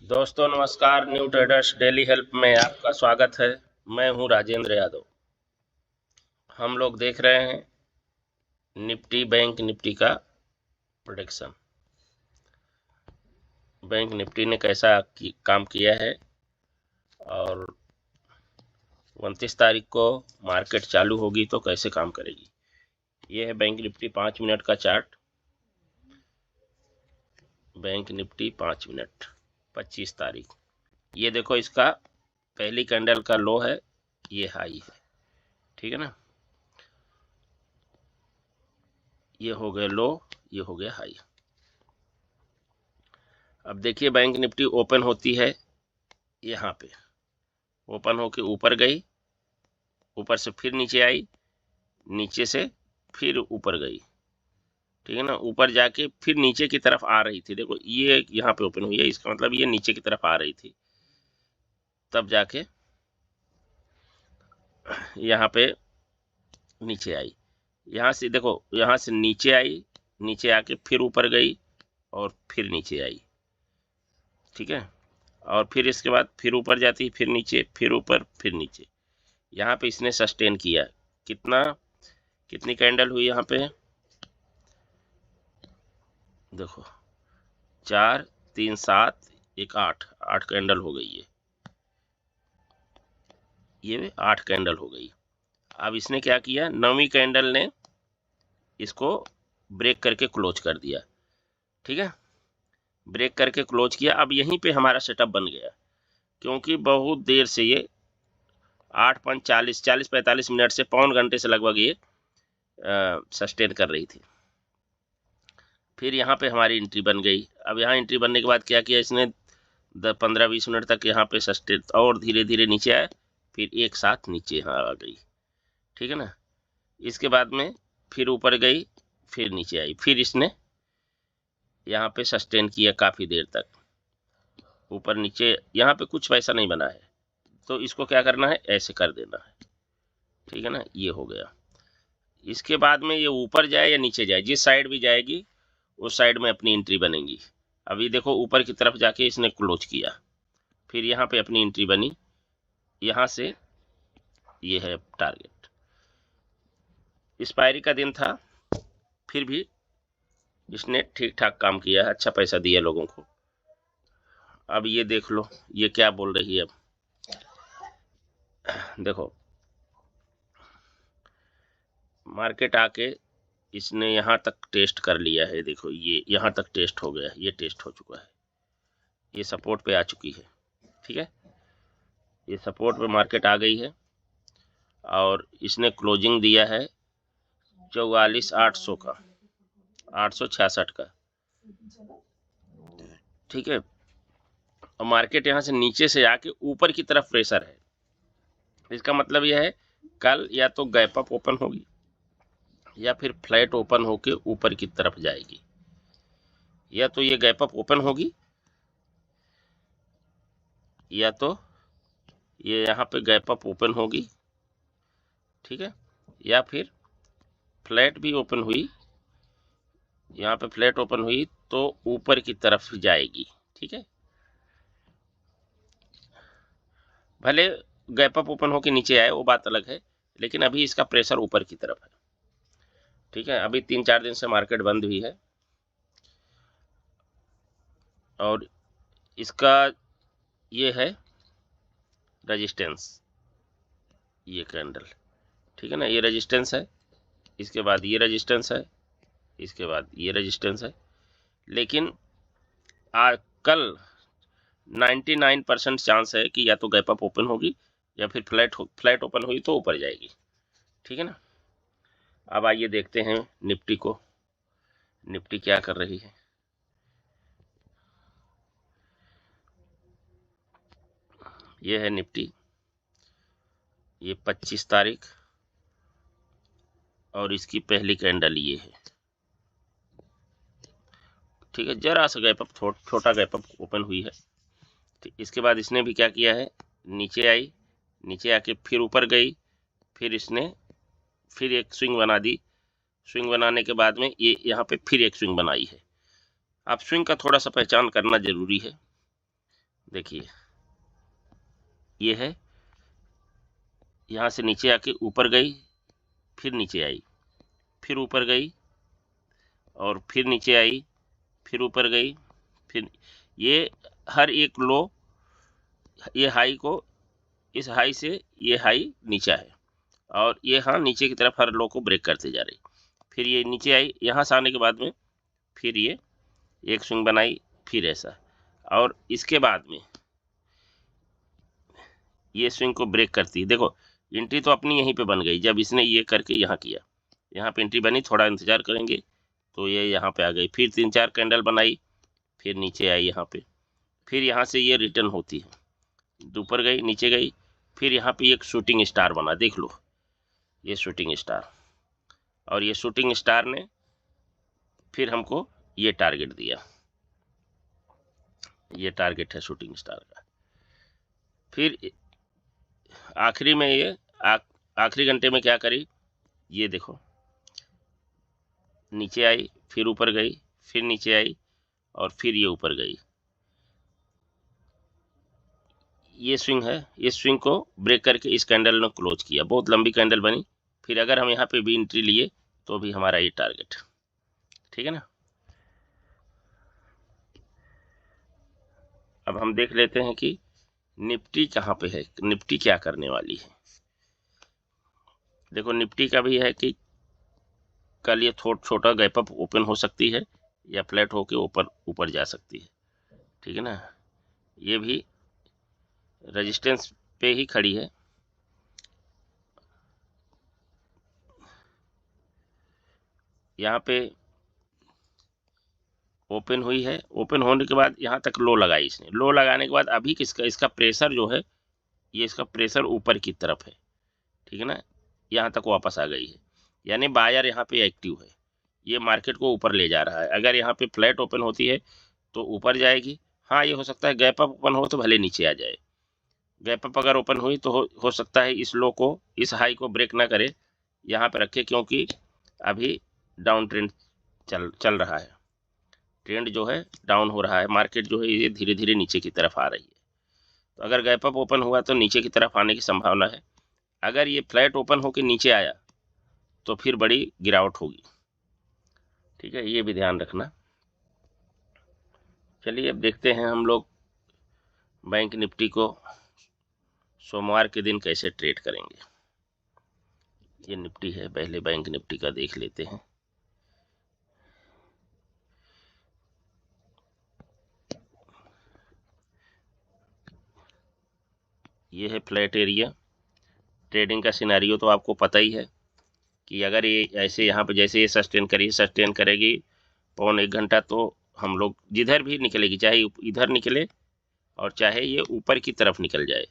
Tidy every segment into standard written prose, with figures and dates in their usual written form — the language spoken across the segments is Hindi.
दोस्तों नमस्कार। न्यू ट्रेडर्स डेली हेल्प में आपका स्वागत है। मैं हूं राजेंद्र यादव। हम लोग देख रहे हैं निफ्टी बैंक निफ्टी का प्रेडिक्शन। बैंक निफ्टी ने कैसा काम किया है और 29 तारीख को मार्केट चालू होगी तो कैसे काम करेगी। ये है बैंक निफ्टी 5 मिनट का चार्ट। बैंक निफ्टी 5 मिनट 25 तारीख। ये देखो, इसका पहली कैंडल का लो है, ये हाई है, ठीक है ना। ये हो गया लो, ये हो गया हाई। अब देखिए बैंक निफ्टी ओपन होती है यहाँ पे, ओपन होके ऊपर गई, ऊपर से फिर नीचे आई, नीचे से फिर ऊपर गई, ठीक है ना। ऊपर जाके फिर नीचे की तरफ आ रही थी। देखो ये यहाँ पे ओपन हुई है, इसका मतलब ये नीचे की तरफ आ रही थी, तब जाके यहाँ पे नीचे आई। यहाँ से देखो, यहाँ से नीचे आई, नीचे आके फिर ऊपर गई और फिर नीचे आई, ठीक है। और फिर इसके बाद फिर ऊपर जाती, फिर नीचे, फिर ऊपर, फिर नीचे। यहाँ पे इसने सस्टेन किया। कितनी कैंडल हुई यहाँ पे, देखो 4 3 7 1 8 कैंडल हो गई है। ये 8 कैंडल हो गई। अब इसने क्या किया, 9वीं कैंडल ने इसको ब्रेक करके क्लोज कर दिया, ठीक है। ब्रेक करके क्लोज किया। अब यहीं पे हमारा सेटअप बन गया, क्योंकि बहुत देर से ये 40-45 मिनट से पौन घंटे से लगभग ये सस्टेन कर रही थी। फिर यहाँ पे हमारी एंट्री बन गई। अब यहाँ एंट्री बनने के बाद क्या किया इसने, 15-20 मिनट तक यहाँ पे सस्टेन, और धीरे धीरे नीचे आया, फिर एक साथ नीचे यहाँ आ गई, ठीक है ना। इसके बाद में फिर ऊपर गई, फिर नीचे आई, फिर इसने यहाँ पे सस्टेन किया काफ़ी देर तक, ऊपर नीचे। यहाँ पे कुछ पैसा नहीं बना है, तो इसको क्या करना है, ऐसे कर देना है, ठीक है ना। ये हो गया। इसके बाद में ये ऊपर जाए या नीचे जाए, जिस साइड भी जाएगी उस साइड में अपनी एंट्री बनेगी। अभी देखो ऊपर की तरफ जाके इसने क्लोज किया, फिर यहाँ पे अपनी एंट्री बनी, यहाँ से ये है टारगेट। एक्सपायरी का दिन था, फिर भी इसने ठीक ठाक काम किया है, अच्छा पैसा दिया लोगों को। अब ये देख लो ये क्या बोल रही है। अब देखो मार्केट आके इसने यहाँ तक टेस्ट कर लिया है। देखो ये यहाँ तक टेस्ट हो गया, ये टेस्ट हो चुका है, ये सपोर्ट पे आ चुकी है, ठीक है। ये सपोर्ट पे मार्केट आ गई है और इसने क्लोजिंग दिया है 44,800 का, 866 का, ठीक है। और मार्केट यहाँ से नीचे से आके ऊपर की तरफ प्रेशर है। इसका मतलब यह है कल या तो गैप अप ओपन होगी या फिर फ्लैट ओपन होके ऊपर की तरफ जाएगी। या तो ये गैप अप ओपन होगी, या तो ये यहाँ पे गैप अप ओपन होगी, ठीक है। या फिर फ्लैट भी ओपन हुई, यहाँ पे फ्लैट ओपन हुई तो ऊपर की तरफ जाएगी, ठीक है। भले गैप अप ओपन होके नीचे आए वो बात अलग है, लेकिन अभी इसका प्रेशर ऊपर की तरफ है, ठीक है। अभी 3-4 दिन से मार्केट बंद हुई है और इसका ये है रेजिस्टेंस, ये कैंडल, ठीक है ना। ये रेजिस्टेंस है, इसके बाद ये रेजिस्टेंस है, इसके बाद ये रेजिस्टेंस है। लेकिन कल 99% चांस है कि या तो गैप अप ओपन होगी या फिर फ्लैट ओपन हुई तो ऊपर जाएगी, ठीक है ना। अब आइए देखते हैं निफ्टी को, निफ्टी क्या कर रही है। ये है निफ्टी, ये 25 तारीख और इसकी पहली कैंडल ये है, ठीक है। जरा सा गैप अप, छोटा गैप अप ओपन हुई है। इसके बाद इसने भी क्या किया है, नीचे आई, नीचे आके फिर ऊपर गई, फिर इसने फिर एक स्विंग बना दी। स्विंग बनाने के बाद में ये यहाँ पे फिर एक स्विंग बनाई है। अब स्विंग का थोड़ा सा पहचान करना जरूरी है। देखिए ये है, यहाँ से नीचे आके ऊपर गई, फिर नीचे आई, फिर ऊपर गई और फिर नीचे आई, फिर ऊपर गई, फिर ये हर एक लो, ये हाई को, इस हाई से ये हाई नीचा है और ये हाँ नीचे की तरफ हर लो को ब्रेक करते जा रही। फिर ये नीचे आई, यहाँ से आने के बाद में फिर ये एक स्विंग बनाई, फिर ऐसा, और इसके बाद में ये स्विंग को ब्रेक करती है। देखो एंट्री तो अपनी यहीं पे बन गई जब इसने ये करके यहाँ किया, यहाँ पे एंट्री बनी, थोड़ा इंतजार करेंगे तो ये यहाँ पे आ गई, फिर 3-4 कैंडल बनाई, फिर नीचे आई यहाँ पे, फिर यहाँ से ये रिटर्न होती है, ऊपर गई, नीचे गई, फिर यहाँ पे एक शूटिंग स्टार बना, देख लो ये शूटिंग स्टार, और ये शूटिंग स्टार ने फिर हमको ये टारगेट दिया, ये टारगेट है शूटिंग स्टार का। फिर आखिरी में ये आखिरी घंटे में क्या करी, ये देखो नीचे आई, फिर ऊपर गई, फिर नीचे आई और फिर ये ऊपर गई। ये स्विंग है, इस स्विंग को ब्रेक करके इस कैंडल ने क्लोज किया, बहुत लंबी कैंडल बनी। फिर अगर हम यहाँ पे भी एंट्री लिए तो भी हमारा ये टारगेट, ठीक है ना। अब हम देख लेते हैं कि निफ्टी कहाँ पे है, निफ्टी क्या करने वाली है। देखो निफ्टी का भी है कि कल ये थोड़ा छोटा गैप अप ओपन हो सकती है या फ्लैट होके ऊपर ऊपर जा सकती है, ठीक है ना। ये भी रेजिस्टेंस पे ही खड़ी है, यहाँ पे ओपन हुई है, ओपन होने के बाद यहाँ तक लो लगाई इसने, लो लगाने के बाद अभी किसका, इसका प्रेशर जो है, ये इसका प्रेशर ऊपर की तरफ है, ठीक है ना, यहाँ तक वापस आ गई है, यानी बायर यहाँ पे एक्टिव है, ये मार्केट को ऊपर ले जा रहा है। अगर यहाँ पे फ्लैट ओपन होती है तो ऊपर जाएगी, हाँ ये हो सकता है गैप अप ओपन हो तो भले नीचे आ जाए। गैप अप अगर ओपन हुई तो हो सकता है इस लो को, इस हाई को ब्रेक ना करे, यहाँ पे रखे, क्योंकि अभी डाउन ट्रेंड चल रहा है, ट्रेंड जो है डाउन हो रहा है, मार्केट जो है ये धीरे धीरे नीचे की तरफ आ रही है। तो अगर गैप अप ओपन हुआ तो नीचे की तरफ आने की संभावना है, अगर ये फ्लैट ओपन होकर नीचे आया तो फिर बड़ी गिरावट होगी, ठीक है, ये भी ध्यान रखना। चलिए अब देखते हैं हम लोग बैंक निफ्टी को सोमवार के दिन कैसे ट्रेड करेंगे। ये निफ्टी है, पहले बैंक निफ्टी का देख लेते हैं। ये है फ्लैट एरिया, ट्रेडिंग का सिनेरियो तो आपको पता ही है कि अगर ये ऐसे यहाँ पे जैसे ये सस्टेन करेगी पौन 1 घंटा, तो हम लोग जिधर भी निकलेगी, चाहे इधर निकले और चाहे ये ऊपर की तरफ निकल जाए,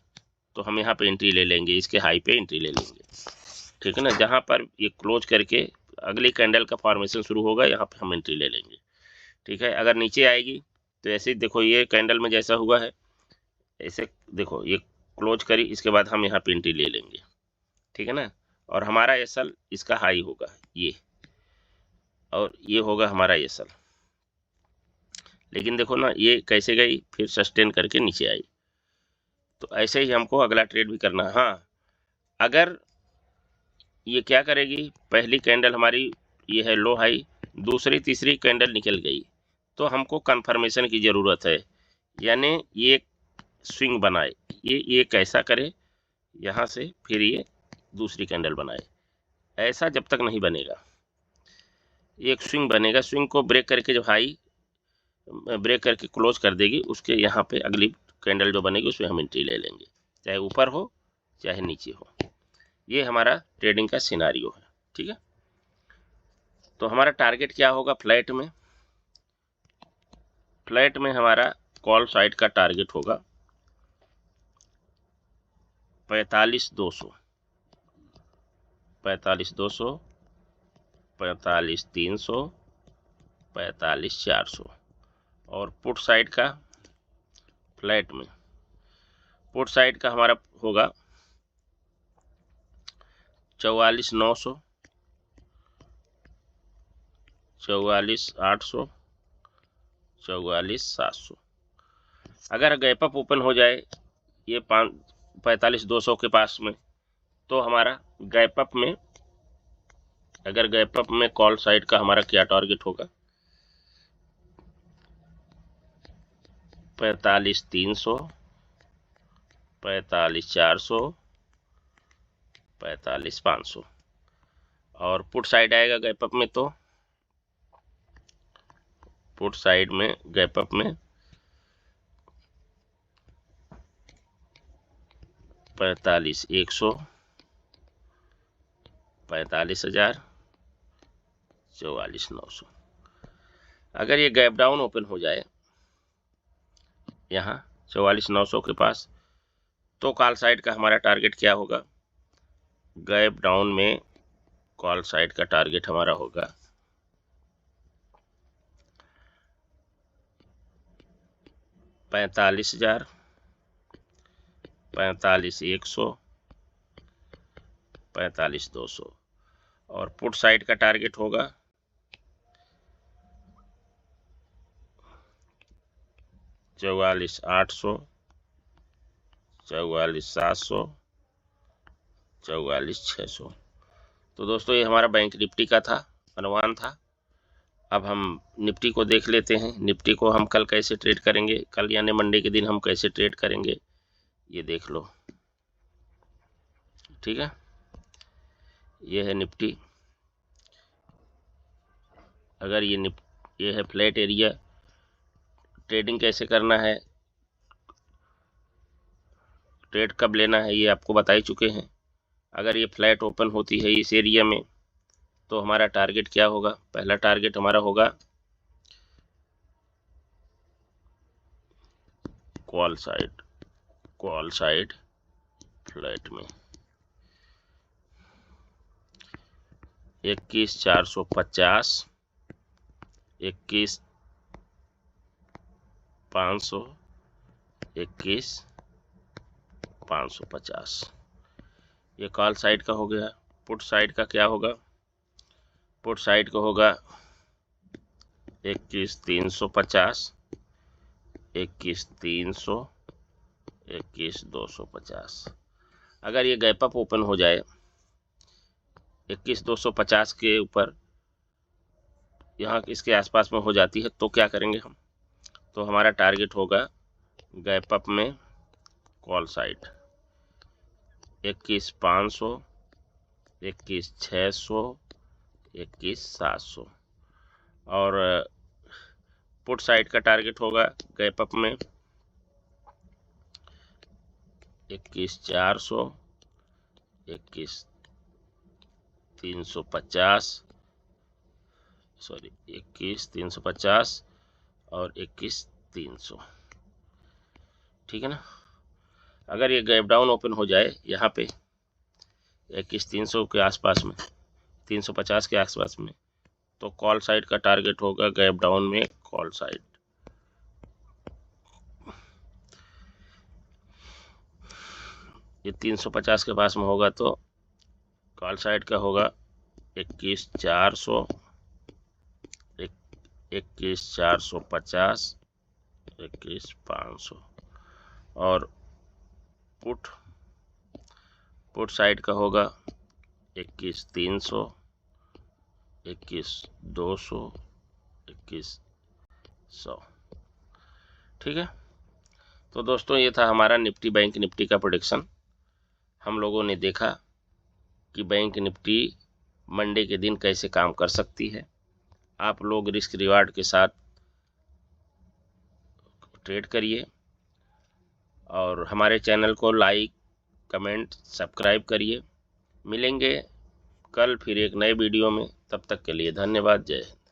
तो हम यहाँ पे एंट्री ले लेंगे, इसके हाई पे एंट्री ले लेंगे, ठीक है ना। जहाँ पर ये क्लोज करके अगली कैंडल का फॉर्मेशन शुरू होगा, यहाँ पे हम एंट्री ले लेंगे, ठीक है। अगर नीचे आएगी तो ऐसे ही देखो ये कैंडल में जैसा हुआ है, ऐसे देखो ये क्लोज करी, इसके बाद हम यहाँ पे एंट्री ले लेंगे, ठीक है ना। और हमारा एसल इसका हाई होगा ये, और ये होगा हमारा एसल। लेकिन देखो ना ये कैसे गई, फिर सस्टेन करके नीचे आई, तो ऐसे ही हमको अगला ट्रेड भी करना है। हाँ अगर ये क्या करेगी, पहली कैंडल हमारी ये है लो हाई, दूसरी तीसरी कैंडल निकल गई तो हमको कंफर्मेशन की ज़रूरत है, यानी ये स्विंग बनाए, ये कैसा करे यहाँ से, फिर ये दूसरी कैंडल बनाए, ऐसा जब तक नहीं बनेगा। एक स्विंग बनेगा, स्विंग को ब्रेक करके जब हाई ब्रेक करके क्लोज कर देगी, उसके यहाँ पे अगली कैंडल जो बनेगी उसमें हम एंट्री ले लेंगे, चाहे ऊपर हो चाहे नीचे हो। ये हमारा ट्रेडिंग का सिनारियो है, ठीक है। तो हमारा टारगेट क्या होगा फ्लैट में, फ्लैट में हमारा कॉल साइड का टारगेट होगा 45,200, 45,200, 45,300, 45,400, और पुट साइड का, फ्लैट में पुट साइड का हमारा होगा 44,900, 44,800, 44,700, अगर गैप अप ओपन हो जाए ये 45,200 के पास में, तो हमारा गैप अप में, अगर गैप अप में कॉल साइड का हमारा क्या टारगेट होगा, 45,300, 45,400, 45,500। और पुट साइड आएगा गैप अप में, तो पुट साइड में गैप अप में 45,100, 45,000, 44,900। अगर ये गैप डाउन ओपन हो जाए यहाँ 44,900 के पास, तो कॉल साइड का हमारा टारगेट क्या होगा, गैप डाउन में कॉल साइड का टारगेट हमारा होगा 45,000, 45,100, 45,200। और पुट साइड का टारगेट होगा 44,800, 44,700, 44,600। तो दोस्तों ये हमारा बैंक निफ्टी का था, अनुमान था। अब हम निफ्टी को देख लेते हैं। निफ्टी को हम कल कैसे ट्रेड करेंगे, कल यानी मंडे के दिन हम कैसे ट्रेड करेंगे ये देख लो। ठीक है, ये है निफ्टी। अगर ये है फ्लैट एरिया, ट्रेडिंग कैसे करना है, ट्रेड कब लेना है ये आपको बता ही चुके हैं। अगर ये फ्लैट ओपन होती है इस एरिया में, तो हमारा टारगेट क्या होगा, पहला टारगेट हमारा होगा कॉल साइड फ्लैट में 21,450, 21,500, 21,550। ये कॉल साइड का हो गया। पुट साइड का क्या होगा, पुट साइड का होगा 21,350, 21,300, 21,250। अगर ये गैप अप ओपन हो जाए 21,250 के ऊपर, यहाँ इसके आसपास में हो जाती है, तो क्या करेंगे हम, तो हमारा टारगेट होगा गैप अप में कॉल साइड 21,500, 21,600, 21,700। और पुट साइड का टारगेट होगा गैप अप में 21,400, 21,350, सॉरी 21,350 और 21,300। ठीक है ना। अगर ये गैप डाउन ओपन हो जाए यहाँ पे 21,300 के आसपास में, 350 के आसपास में, तो कॉल साइड का टारगेट होगा गैप डाउन में कॉल साइड ये 350 के पास में होगा, तो कॉल साइड का होगा 21,400, 21,450, 21,500। और पुट साइड का होगा 21,300, 21,200, 21,100। ठीक है। तो दोस्तों ये था हमारा निफ्टी बैंक निफ्टी का प्रेडिक्शन। हम लोगों ने देखा कि बैंक निफ्टी मंडे के दिन कैसे काम कर सकती है। आप लोग रिस्क रिवार्ड के साथ ट्रेड करिए और हमारे चैनल को लाइक, कमेंट, सब्सक्राइब करिए। मिलेंगे कल फिर एक नए वीडियो में, तब तक के लिए धन्यवाद। जय हिंद।